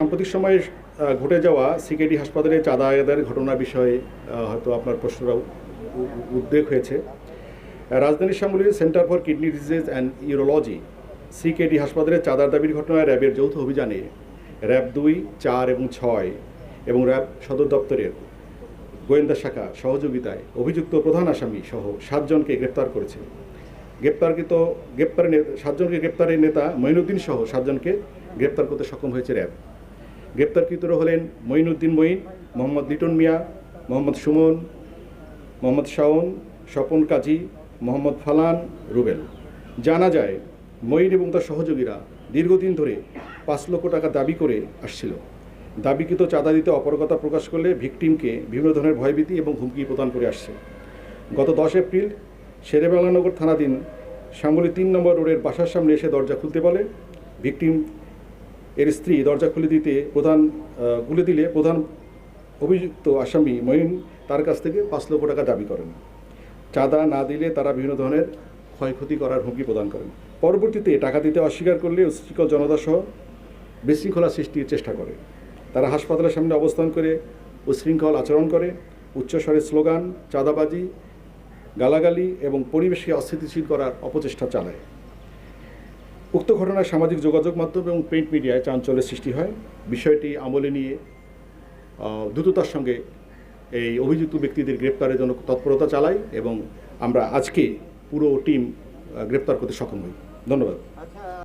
সাম্প্রতিক সময়ে ঘটে যাওয়া সিকেডি হাসপাতালে চাঁদা আদায়ের ঘটনার বিষয়ে হয়তো আপনার প্রশ্নটা উদ্বেগ হয়েছে। রাজধানীর শ্যামলীর centre for kidney disease and urology CKD হাসপাতালে চাঁদার দাবির ঘটনায় র্যাবের যৌথ অভিযানে র্যাব 2, 4 এবং 6 এবং র্যাব সদর দপ্তরের গোয়েন্দা শাখা সহযোগিতায় অভিযুক্ত প্রধান আসামি সহ 7 জনকে গ্রেপ্তার করেছে। গ্রেপ্তারের নেতা মঈনুদ্দিন সহ 7 জনকে গ্রেপ্তার করতে সক্ষম হয়েছে র্যাব। গ্রেপ্তারকৃতরা হলেন মঈনুদ্দিন মঈন, মোহাম্মদ লিটন মিয়া, মোহাম্মদ সুমন, মোহাম্মদ শাওন, স্বপন কাজী, মোহাম্মদ ফালান, রুবেল। জানা যায় মঈন এবং তার সহযোগীরা দীর্ঘদিন ধরে 5 লক্ষ টাকা দাবি করে আসছিল। দাবিকৃত চাঁদা দিতে অপারগতা প্রকাশ করলে ভিকটিমকে বিভিন্ন ধরনের ভয়ভীতি এবং হুমকি প্রদান করে আসছে। গত 10 এপ্রিল শেরেবাংলানগর থানাধীন শ্যামলী 3 নম্বর রোডের বাসার সামনে এসে দরজা খুলতে বলে। ভিকটিম এর স্ত্রী দরজা খুলে দিলে প্রধান অভিযুক্ত আসামি মঈন তার কাছ থেকে 5 লক্ষ টাকা দাবি করেন। চাঁদা না দিলে তারা বিভিন্ন ধরনের ক্ষয়ক্ষতি করার হুমকি প্রদান করেন। পরবর্তীতে টাকা দিতে অস্বীকার করলে উচ্ছৃঙ্খল জনতাসহ বিশৃঙ্খলা সৃষ্টির চেষ্টা করে। তারা হাসপাতালের সামনে অবস্থান করে উচ্ছৃঙ্খল আচরণ করে, উচ্চস্বরে স্লোগান, চাঁদাবাজি, গালাগালি এবং পরিবেশকে অস্থিতিশীল করার অপচেষ্টা চালায়। উক্ত ঘটনায় সামাজিক যোগাযোগ মাধ্যম এবং প্রিন্ট মিডিয়ায় চাঞ্চল্যের সৃষ্টি হয়। বিষয়টি আমলে নিয়ে দ্রুততার সঙ্গে এই অভিযুক্ত ব্যক্তিদের গ্রেপ্তারের জন্য তৎপরতা চালাই এবং আমরা আজকে পুরো টিম গ্রেপ্তার করতে সক্ষম হই। ধন্যবাদ।